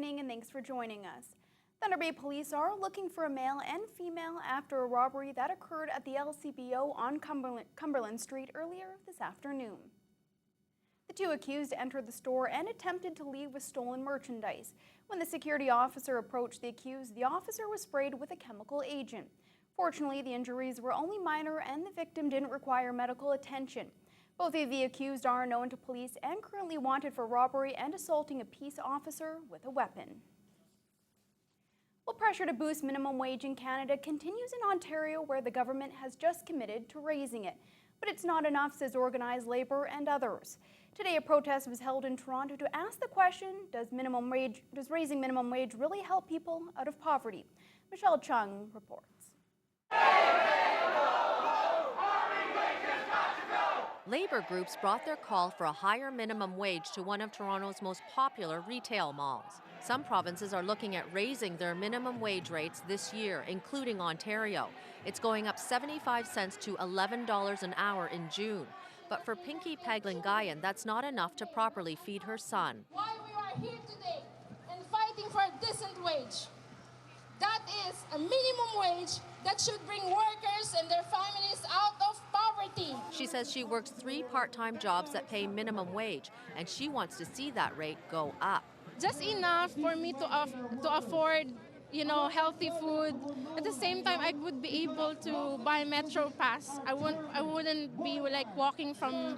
evening and thanks for joining us. Thunder Bay police are looking for a male and female after a robbery that occurred at the LCBO on Cumberland Street earlier this afternoon. The two accused entered the store and attempted to leave with stolen merchandise. When the security officer approached the accused, the officer was sprayed with a chemical agent. Fortunately, the injuries were only minor and the victim didn't require medical attention. Both of the accused are known to police and currently wanted for robbery and assaulting a peace officer with a weapon. Well, pressure to boost minimum wage in Canada continues in Ontario, where the government has just committed to raising it. But it's not enough, says organized labor and others. Today, a protest was held in Toronto to ask the question, does raising minimum wage really help people out of poverty? Michelle Chung reports. Labor groups brought their call for a higher minimum wage to one of Toronto's most popular retail malls. Some provinces are looking at raising their minimum wage rates this year, including Ontario. It's going up 75 cents to $11 an hour in June. But for Pinky Paglingayan, that's not enough to properly feed her son. Why we are here today and fighting for a decent wage. That is a minimum wage that should bring workers and their families out of poverty. She says she works 3 part-time jobs that pay minimum wage, and she wants to see that rate go up. Just enough for me to afford, healthy food. At the same time, I would be able to buy Metro Pass. I wouldn't be like walking from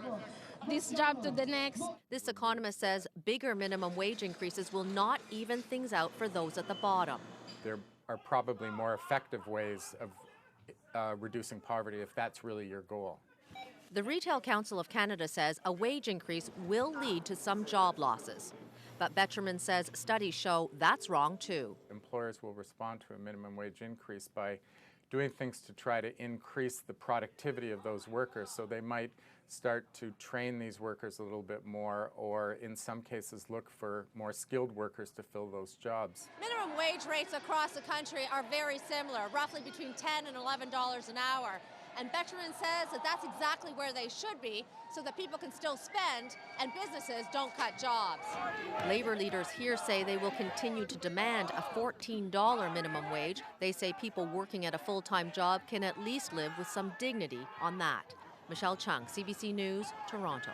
this job to the next. This economist says bigger minimum wage increases will not even things out for those at the bottom. There are probably more effective ways of reducing poverty if that's really your goal. The Retail Council of Canada says a wage increase will lead to some job losses. But Betcherman says studies show that's wrong too. Employers will respond to a minimum wage increase by doing things to try to increase the productivity of those workers. So they might start to train these workers a little bit more, or in some cases look for more skilled workers to fill those jobs. Minimum wage rates across the country are very similar, roughly between $10 and $11 an hour. And Betcherman says that that's exactly where they should be so that people can still spend and businesses don't cut jobs. Labor leaders here say they will continue to demand a $14 minimum wage. They say people working at a full-time job can at least live with some dignity on that. Michelle Chung, CBC News, Toronto.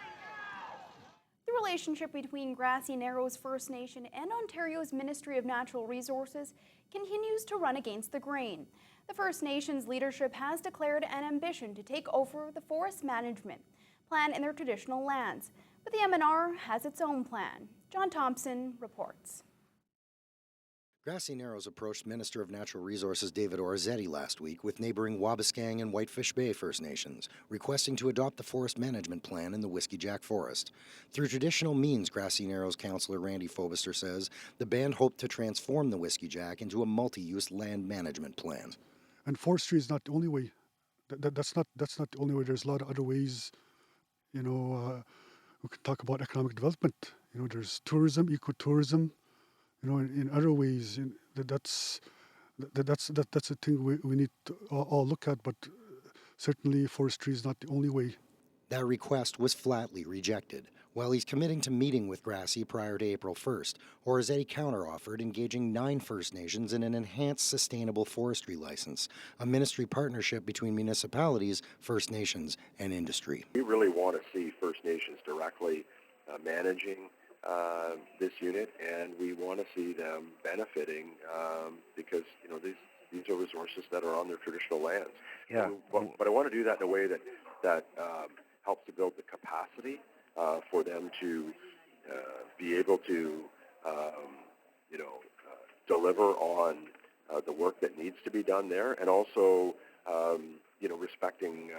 The relationship between Grassy Narrows First Nation and Ontario's Ministry of Natural Resources continues to run against the grain. The First Nations leadership has declared an ambition to take over the forest management plan in their traditional lands, but the MNR has its own plan. John Thompson reports. Grassy Narrows approached Minister of Natural Resources David Orazietti last week with neighboring Wabascang and Whitefish Bay First Nations, requesting to adopt the forest management plan in the Whiskey Jack Forest. Through traditional means, Grassy Narrows councillor Randy Fobister says the band hoped to transform the Whiskey Jack into a multi-use land management plan. And forestry is not the only way. That's not the only way. There's a lot of other ways. We can talk about economic development. There's tourism, ecotourism. In other ways, that's a thing we need to all look at. But certainly, forestry is not the only way. That request was flatly rejected. While he's committing to meeting with Grassy prior to April 1st, Orazietti counter-offered engaging 9 First Nations in an enhanced sustainable forestry license, a ministry partnership between municipalities, First Nations, and industry. We really want to see First Nations directly managing this unit, and we want to see them benefiting because these are resources that are on their traditional lands. Yeah. But I want to do that in a way that helps to build the capacity for them to be able to, deliver on the work that needs to be done there, and also, respecting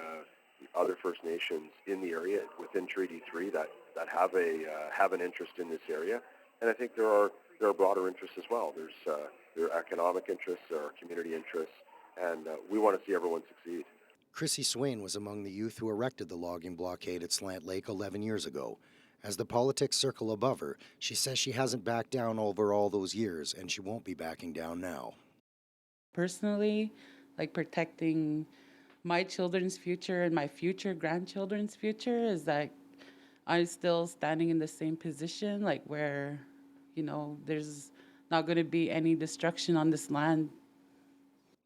other First Nations in the area within Treaty 3 that have an interest in this area. And I think there are broader interests as well. There are economic interests, there are community interests, and we want to see everyone succeed. Chrissy Swain was among the youth who erected the logging blockade at Slant Lake 11 years ago. As the politics circle above her, she says she hasn't backed down over all those years, and she won't be backing down now. Personally, protecting my children's future and my future grandchildren's future is that I'm still standing in the same position, where, there's not going to be any destruction on this land.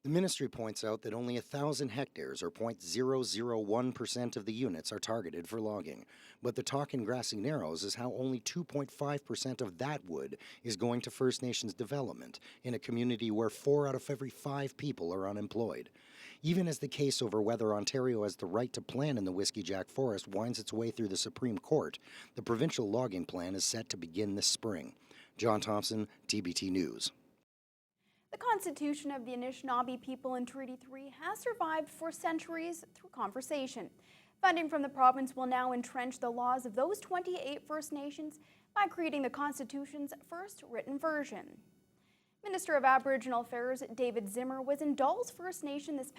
The ministry points out that only 1,000 hectares, or 0.001% of the units, are targeted for logging. But the talk in Grassy Narrows is how only 2.5% of that wood is going to First Nations development in a community where 4 out of every 5 people are unemployed. Even as the case over whether Ontario has the right to plant in the Whiskey Jack Forest winds its way through the Supreme Court, the provincial logging plan is set to begin this spring. John Thompson, TBT News. The Constitution of the Anishinaabe people in Treaty 3 has survived for centuries through conversation. Funding from the province will now entrench the laws of those 28 First Nations by creating the Constitution's first written version. Minister of Aboriginal Affairs David Zimmer was in Dawes First Nation this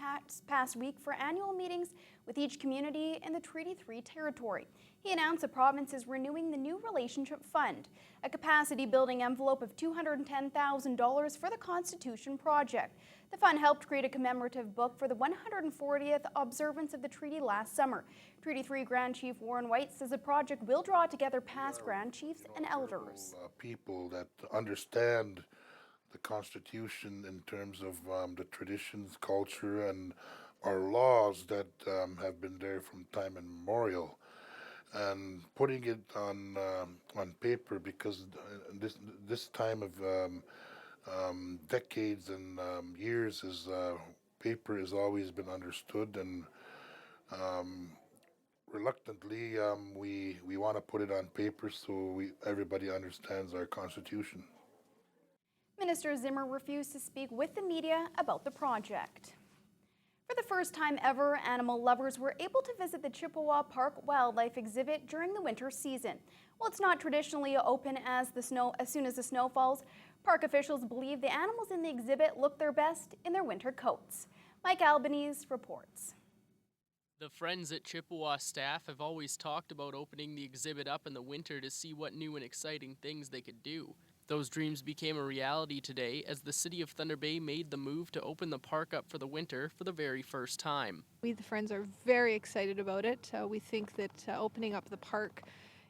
past week for annual meetings with each community in the Treaty 3 territory. He announced the province is renewing the New Relationship Fund, a capacity-building envelope of $210,000 for the Constitution project. The fund helped create a commemorative book for the 140th observance of the treaty last summer. Treaty 3 Grand Chief Warren White says the project will draw together past Grand Chiefs and elders. People that understand the Constitution in terms of the traditions, culture, and our laws that have been there from time immemorial, and putting it on paper, because this time of decades and years is paper has always been understood, and reluctantly we want to put it on paper so everybody understands our Constitution. Minister Zimmer refused to speak with the media about the project. For the first time ever, animal lovers were able to visit the Chippewa Park Wildlife Exhibit during the winter season. While it's not traditionally open as soon as the snow falls, park officials believe the animals in the exhibit look their best in their winter coats. Mike Albanese reports. The Friends at Chippewa staff have always talked about opening the exhibit up in the winter to see what new and exciting things they could do. Those dreams became a reality today as the City of Thunder Bay made the move to open the park up for the winter for the very first time. We, the Friends, are very excited about it. We think that opening up the park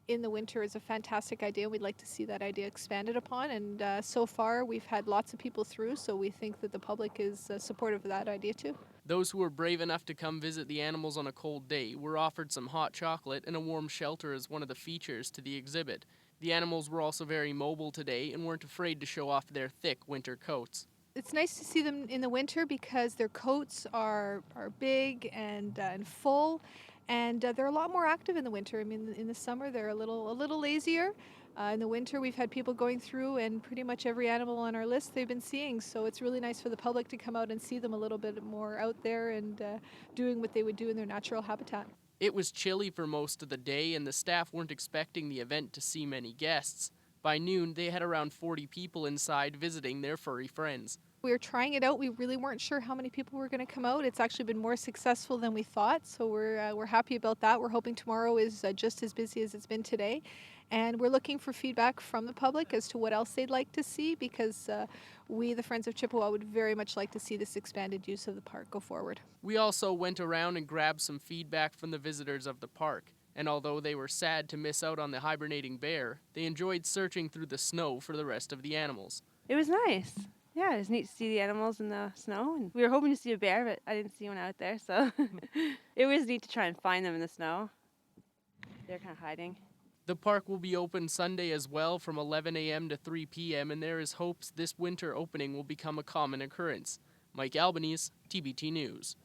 in the winter is a fantastic idea. We'd like to see that idea expanded upon, and so far we've had lots of people through, so we think that the public is supportive of that idea too. Those who were brave enough to come visit the animals on a cold day were offered some hot chocolate and a warm shelter as one of the features to the exhibit. The animals were also very mobile today and weren't afraid to show off their thick winter coats. It's nice to see them in the winter because their coats are big and full, and they're a lot more active in the winter. I mean, in the summer they're a little lazier. In the winter we've had people going through, and pretty much every animal on our list they've been seeing, so it's really nice for the public to come out and see them a little bit more out there and doing what they would do in their natural habitat. It was chilly for most of the day, and the staff weren't expecting the event to see many guests. By noon, they had around 40 people inside visiting their furry friends. We were trying it out. We really weren't sure how many people were going to come out. It's actually been more successful than we thought, so we're happy about that. We're hoping tomorrow is just as busy as it's been today. And we're looking for feedback from the public as to what else they'd like to see, because we, the Friends of Chippewa, would very much like to see this expanded use of the park go forward. We also went around and grabbed some feedback from the visitors of the park. And although they were sad to miss out on the hibernating bear, they enjoyed searching through the snow for the rest of the animals. It was nice. Yeah, it was neat to see the animals in the snow. And we were hoping to see a bear, but I didn't see one out there, so it was neat to try and find them in the snow. They're kind of hiding. The park will be open Sunday as well from 11 a.m. to 3 p.m., and there is hopes this winter opening will become a common occurrence. Mike Albanese, TBT News.